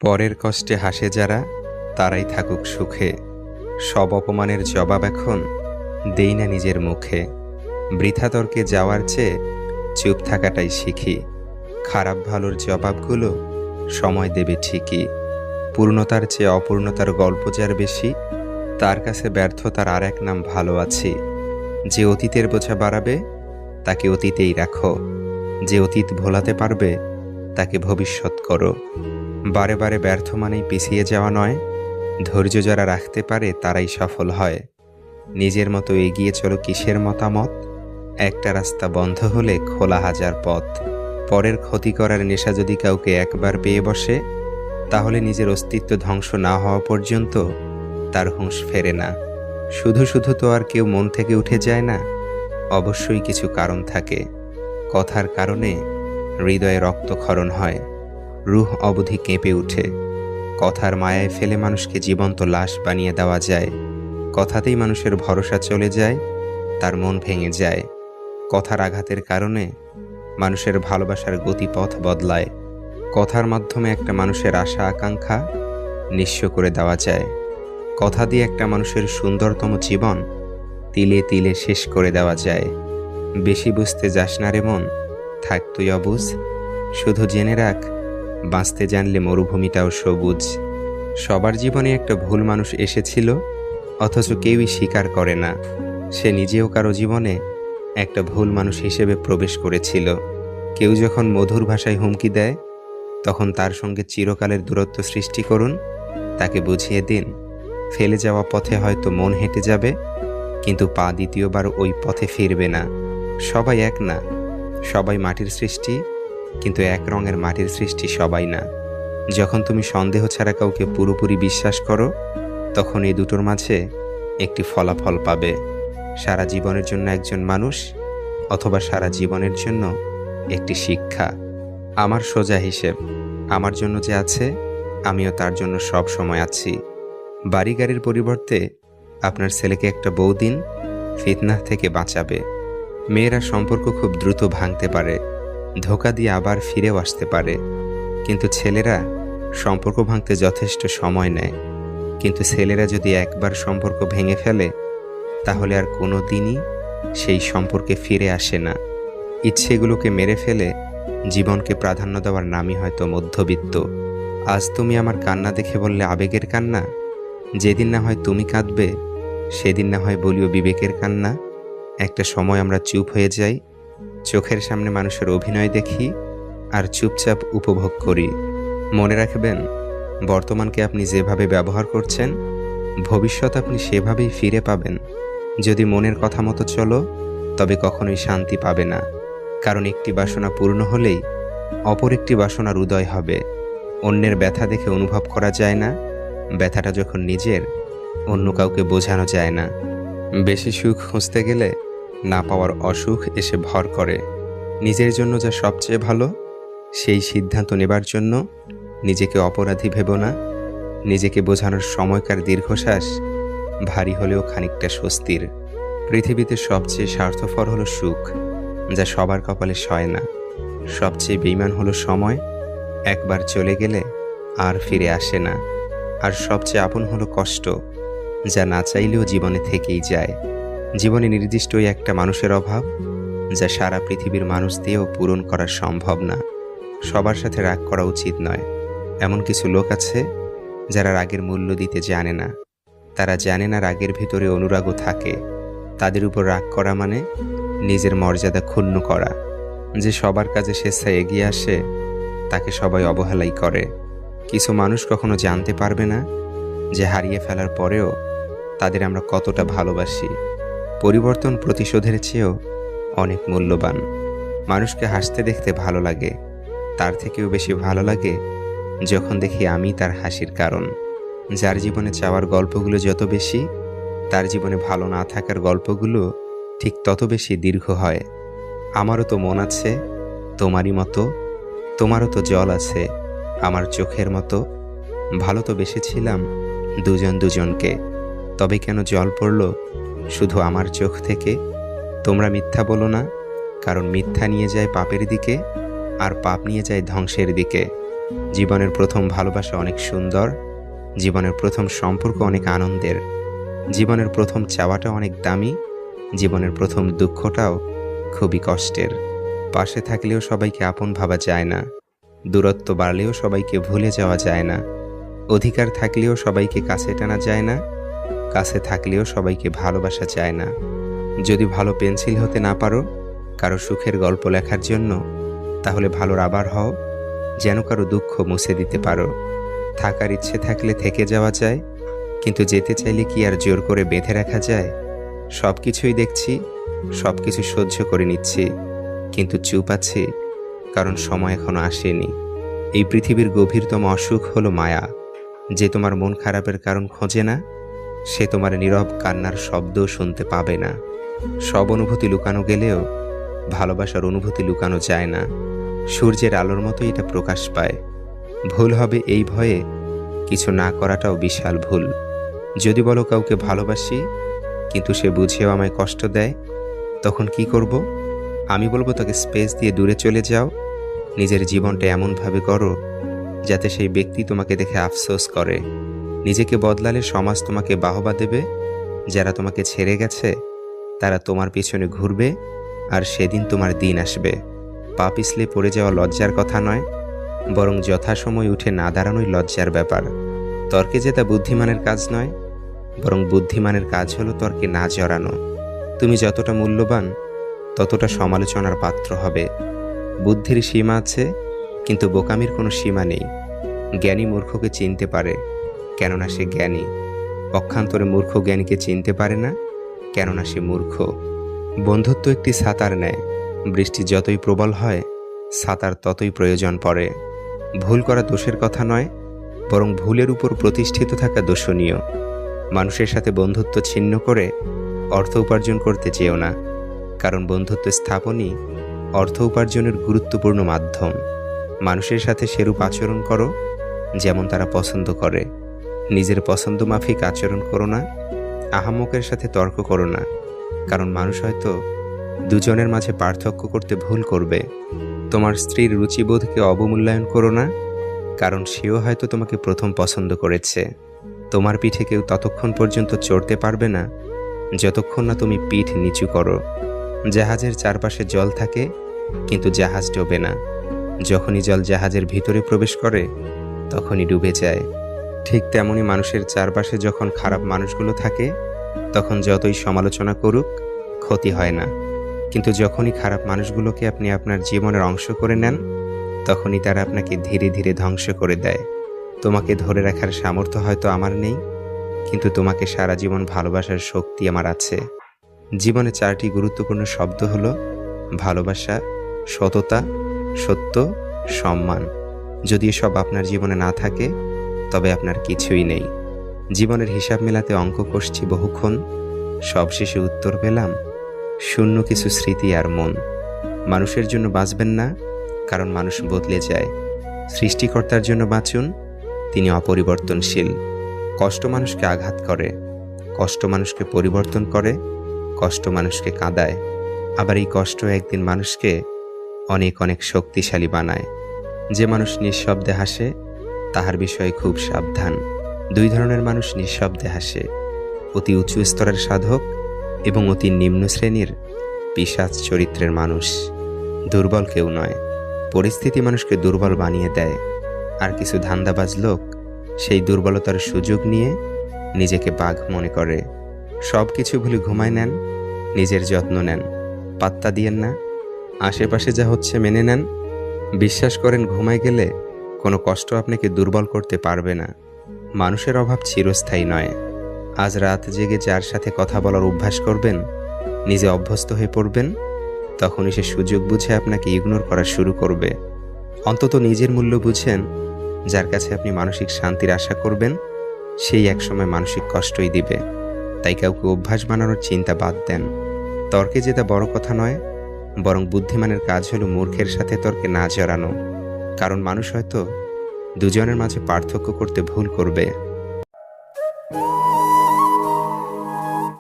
পরের কষ্টে হাসে যারা, তারাই থাকুক সুখে। সব অপমানের জবাব এখন দেই না নিজের মুখে। বৃথা তর্কে যাওয়ার চেয়ে চুপ থাকাটাই শিখি। খারাপ ভালোর জবাবগুলো সময় দেবে ঠিকই। পূর্ণতার চেয়ে অপূর্ণতার গল্প যার বেশি, তার কাছে ব্যর্থতার আর এক নাম ভালো আছি। যে অতীতের বোঝা বাড়াবে, তাকে অতীতেই রাখো। যে অতীত ভোলাতে পারবে, তাকে ভবিষ্যৎ করো। বারে বারে ব্যর্থ মানেই পিছিয়ে যাওয়া নয়। ধৈর্য যারা রাখতে পারে তারাই সফল হয়। নিজের মতো এগিয়ে চলো কিসের মতামত, একটা রাস্তা বন্ধ হলে খোলা হাজার পথ। পরের ক্ষতি করার নেশা যদি কাউকে একবার পেয়ে বসে, তাহলে নিজের অস্তিত্ব ধ্বংস না হওয়া পর্যন্ত তার হুঁশ ফেরে না। শুধু শুধু তো আর কেউ মন থেকে উঠে যায় না, অবশ্যই কিছু কারণ থাকে। কথার কারণে হৃদয়ে রক্তক্ষরণ হয়, রুহ অবধি কেঁপে ওঠে। কথার মায়ায় ফেলে মানুষকে জীবন্ত লাশ বানিয়ে দেওয়া যায়। কথাতেই মানুষের ভরসা চলে যায়, তার মন ভেঙে যায়। কথার আঘাতের কারণে মানুষের ভালোবাসার গতিপথ বদলায়। কথার মাধ্যমে একটা মানুষের আশা আকাঙ্ক্ষা নিঃস্ব করে দেওয়া যায়। কথা দিয়ে একটা মানুষের সুন্দরতম জীবন তিলে তিলে শেষ করে দেওয়া যায়। বেশি বুঝতে যাস না রে মন, থাক তুই অবুঝ। শুধু জেনে রাখ, বাঁচতে জানলে মরুভূমিটাও সবুজ। সবার জীবনে একটা ভুল মানুষ এসেছিল, অথচ কেউই স্বীকার করে না। সে নিজেও কারো জীবনে একটা ভুল মানুষ হিসেবে প্রবেশ করেছিল। কেউ যখন মধুর ভাষায় হুমকি দেয়, তখন তার সঙ্গে চিরকালের দূরত্ব সৃষ্টি করুন। তাকে বুঝিয়ে দিন, ফেলে যাওয়া পথে হয়তো মন হেঁটে যাবে, কিন্তু পা দ্বিতীয়বার ওই পথে ফিরবে না। সবাই এক না, সবাই মাটির সৃষ্টি, কিন্তু এক রঙের মাটির সৃষ্টি সবাই না। যখন তুমি সন্দেহ ছাড়া কাউকে পুরোপুরি বিশ্বাস করো, তখন এই দুটোর মাঝে একটি ফলাফল পাবে। সারা জীবনের জন্য একজন মানুষ, অথবা সারা জীবনের জন্য একটি শিক্ষা। আমার সোজা হিসেব, আমার জন্য যে আছে, আমিও তার জন্য সব সময় আছি। বাড়ি গাড়ির পরিবর্তে আপনার ছেলেকে একটা বউ দিন, ফিতনা থেকে বাঁচাবে। মেয়েরা সম্পর্ক খুব দ্রুত ভাঙতে পারে, ধোঁকা দিয়ে আবার ফিরেও আসতে পারে। কিন্তু ছেলেরা সম্পর্ক ভাঙতে যথেষ্ট সময় নেয়। কিন্তু ছেলেরা যদি একবার সম্পর্ক ভেঙে ফেলে, তাহলে আর কোনো দিনই সেই সম্পর্কে ফিরে আসে না। ইচ্ছেগুলোকে মেরে ফেলে জীবনকে প্রাধান্য দেওয়ার নামই হয়তো মধ্যবিত্ত। আজ তুমি আমার কান্না দেখে বললে আবেগের কান্না, যেদিন না হয় তুমি কাঁদবে, সেদিন না হয় বলিও বিবেকের কান্না। একটা সময় আমরা চুপ হয়ে যাই, চোখের সামনে মানুষের অভিনয় দেখি আর চুপচাপ উপভোগ করি। মনে রাখবেন, বর্তমানকে আপনি যেভাবে ব্যবহার করছেন, ভবিষ্যৎ আপনি সেভাবেই ফিরে পাবেন। যদি মনের কথা মতো চলো, তবে কখনোই শান্তি পাবে না। কারণ একটি বাসনা পূর্ণ হলেই অপর একটি বাসনার উদয় হবে। অন্যের ব্যথা দেখে অনুভব করা যায় না, ব্যথাটা যখন নিজের, অন্য কাউকে বোঝানো যায় না। বেশি সুখ খুঁজতে গেলে না পাওয়ার অসুখ এসে ভর করে। নিজের জন্য যা সবচেয়ে ভালো, সেই সিদ্ধান্ত নেবার জন্য নিজেকে অপরাধী ভেবো না। নিজেকে বোঝানোর সময়কার দীর্ঘশ্বাস ভারী হলেও খানিকটা স্বস্তির। পৃথিবীতে সবচেয়ে স্বার্থপর হলো সুখ, যা সবার কপালে সয় না। সবচেয়ে বেঈমান হলো সময়, একবার চলে গেলে আর ফিরে আসে না। আর সবচেয়ে আপন হলো কষ্ট, যা না চাইলেও জীবনে থেকেই যায়। জীবনে নির্দিষ্টই একটা মানুষের অভাব, যা সারা পৃথিবীর মানুষ দিয়েও পূরণ করা সম্ভব না। সবার সাথে রাগ করা উচিত নয়। এমন কিছু লোক আছে যারা রাগের মূল্য দিতে জানে না। তারা জানে না রাগের ভিতরে অনুরাগও থাকে। তাদের উপর রাগ করা মানে নিজের মর্যাদা ক্ষুণ্ণ করা। যে সবার কাজে স্বেচ্ছায় এগিয়ে আসে, তাকে সবাই অবহেলাই করে। কিছু মানুষ কখনো জানতে পারবে না যে হারিয়ে ফেলার পরেও তাদের আমরা কতটা ভালোবাসি। পরিবর্তন প্রতিশোধের চেয়েও অনেক মূল্যবান। মানুষকে হাসতে দেখতে ভালো লাগে, তার থেকেও বেশি ভালো লাগে যখন দেখি আমি তার হাসির কারণ। যার জীবনে চাওয়ার গল্পগুলো যত বেশি, তার জীবনে ভালো না থাকার গল্পগুলো ঠিক তত বেশি দীর্ঘ হয়। আমারও তো মন আছে তোমারই মতো, তোমারও তো জল আছে আমার চোখের মতো। ভালো তো বেসেছিলাম দুজন দুজনকে, তবে কেন জল পড়ল শুধু আমার চোখ থেকে? তোমরা মিথ্যা বলো না, কারণ মিথ্যা নিয়ে যায় পাপের দিকে, আর পাপ নিয়ে যায় ধ্বংসের দিকে। জীবনের প্রথম ভালোবাসা অনেক সুন্দর, জীবনের প্রথম সম্পর্ক অনেক আনন্দের, জীবনের প্রথম চাওয়াটা অনেক দামি, জীবনের প্রথম দুঃখটাও খুবই কষ্টের। পাশে থাকলেও সবাইকে আপন ভাবা যায় না, দূরত্ব বাড়লেও সবাইকে ভুলে যাওয়া যায় না, অধিকার থাকলেও সবাইকে কাছে টানা যায় না, কাছে থাকলেও সবাইকে ভালোবাসা যায় না। যদি ভালো পেন্সিল হতে না পারো কারো সুখের গল্প লেখার জন্য, তাহলে ভালো রাবার হও, যেন কারো দুঃখ মুছে দিতে পারো। থাকার ইচ্ছে থাকলে থেকে যাওয়া যায়, কিন্তু যেতে চাইলে কি আর জোর করে বেঁধে রাখা যায়? সব কিছুই দেখছি, সব কিছু সহ্য করে নিচ্ছি, কিন্তু চুপ আছি, কারণ সময় এখনো আসেনি। এই পৃথিবীর গভীরতম অসুখ হলো মায়া। যে তোমার মন খারাপের কারণ খোঁজে না, সে তোমার নীরব কান্নার শব্দও শুনতে পাবে না। সব অনুভূতি লুকানো গেলেও ভালোবাসার অনুভূতি লুকানো যায় না। সূর্যের আলোর মতোই এটা প্রকাশ পায়। ভুল হবে এই ভয়ে কিছু না করাটাও বিশাল ভুল। যদি বলো কাউকে ভালোবাসি, কিন্তু সে বুঝেও আমায় কষ্ট দেয়, তখন কি করব? আমি বলবো তাকে স্পেস দিয়ে দূরে চলে যাও। নিজের জীবনটা এমনভাবে করো যাতে সেই ব্যক্তি তোমাকে দেখে আফসোস করে। নিজেকে বদলালে সমাজ তোমাকে বাহবা দেবে। যারা তোমাকে ছেড়ে গেছে তারা তোমার পিছনে ঘুরবে, আর সেদিন তোমার দিন আসবে। পা পিছলে পড়ে যাওয়া লজ্জার কথা নয়, বরং যথাসময় উঠে না দাঁড়ানোই লজ্জার ব্যাপার। তর্কে জেতা বুদ্ধিমানের কাজ নয়, বরং বুদ্ধিমানের কাজ হলো তর্কে না জড়ানো। তুমি যতটা মূল্যবান ততটা সমালোচনার পাত্র হবে। বুদ্ধির সীমা আছে, কিন্তু বোকামির কোনো সীমা নেই। জ্ঞানী মূর্খকে চিনতে পারে, কেননা সে জ্ঞানী। পক্ষান্তরে মূর্খ জ্ঞানীকে চিনতে পারে না, কেননা সে মূর্খ। বন্ধুত্ব একটি ছাতার ন্যায়। বৃষ্টি যতই প্রবল হয়, ছাতার ততই প্রয়োজন পড়ে। ভুল করা দোষের কথা নয়, বরং ভুলের উপর প্রতিষ্ঠিত থাকা দোষণীয়। মানুষের সাথে বন্ধুত্ব ছিন্ন করে অর্থ উপার্জন করতে চেও না, কারণ বন্ধুত্ব স্থাপনই অর্থ উপার্জনের গুরুত্বপূর্ণ মাধ্যম। মানুষের সাথে সেরূপ আচরণ করো যেমন তারা পছন্দ করে। নিজের পছন্দ মাফিক আচরণ করো না। আহাম্মকের সাথে তর্ক করো না, কারণ মানুষ হয়তো দুজনের মাঝে পার্থক্য করতে ভুল করবে। তোমার স্ত্রীর রুচিবোধকে অবমূল্যায়ন করো না, কারণ সেও হয়তো তোমাকে প্রথম পছন্দ করেছে। তোমার পিঠে কেউ ততক্ষণ পর্যন্ত চড়তে পারবে না যতক্ষণ না তুমি পিঠ নিচু করো। জাহাজের চারপাশে জল থাকে, কিন্তু জাহাজ ডোবে না। যখনই জল জাহাজের ভিতরে প্রবেশ করে তখনই ডুবে যায়। ঠিক তেমনি মানুষের চারপাশে যখন খারাপ মানুষগুলো থাকে, তখন যতই সমালোচনা করুক ক্ষতি হয় না। কিন্তু যখনই খারাপ মানুষগুলোকে আপনি আপনার জীবনের অংশ করে নেন, তখনই তারা আপনাকে ধীরে ধীরে ধ্বংস করে দেয়। তোমাকে ধরে রাখার সামর্থ্য হয়তো আমার নেই, কিন্তু তোমাকে সারা জীবন ভালোবাসার শক্তি আমার আছে। জীবনে 4টি গুরুত্বপূর্ণ শব্দ হলো ভালোবাসা, সততা, সত্য, সম্মান। যদি এসব আপনার জীবনে না থাকে, তবে আপনার কিছুই নেই। জীবনের হিসাব মেলাতে অঙ্ক কষছি বহুক্ষণ, সবশেষে উত্তর পেলাম শূন্য কিছু স্মৃতি আর মন। মানুষের জন্য বাঁচবেন না, কারণ মানুষ বদলে যায়। সৃষ্টিকর্তার জন্য বাঁচুন, তিনি অপরিবর্তনশীল। কষ্ট মানুষকে আঘাত করে, কষ্ট মানুষকে পরিবর্তন করে, কষ্ট মানুষকে কাঁদায়। আবার এই কষ্ট একদিন মানুষকে অনেক অনেক শক্তিশালী বানায়। যে মানুষ নিঃশব্দে হাসে তাহার বিষয়ে খুব সাবধান। 2 ধরনের মানুষ নিঃশব্দে হাসে: অতি উঁচু স্তরের সাধক এবং অতি নিম্ন শ্রেণীর পিশাচ চরিত্রের মানুষ। দুর্বল কেউ নয়, পরিস্থিতি মানুষকে দুর্বল বানিয়ে দেয়। আর কিছু ধান্দাবাজ লোক সেই দুর্বলতার সুযোগ নিয়ে নিজেকে বাঘ মনে করে। সব কিছু ভুলে ঘুমায় নেন, নিজের যত্ন নেন, পাত্তা দিয়েন না। আশেপাশে যা হচ্ছে মেনে নেন। বিশ্বাস করেন ঘুমায় গেলে কোনো কষ্ট আপনাকে দুর্বল করতে পারবে না। মানুষের অভাব চিরস্থায়ী নয়। আজ রাত জেগে যার সাথে কথা বলার অভ্যাস করবেন, নিজে অভ্যস্ত হয়ে পড়বেন, তখনই সে সুযোগ বুঝে আপনাকে ইগনোর করা শুরু করবে। অন্তত নিজের মূল্য বুঝেন। যার কাছে আপনি মানসিক শান্তির আশা করবেন, সেই একসময় মানসিক কষ্টই দিবে। তাই কাউকে অভ্যাস বানানোর চিন্তা বাদ দেন। তর্কে জেতা বড় কথা নয়, বরং বুদ্ধিমানের কাজ হলো মূর্খের সাথে তর্কে না জড়ানো, কারণ মানুষ হয়তো দুজনের মাঝে পার্থক্য করতে ভুল করবে।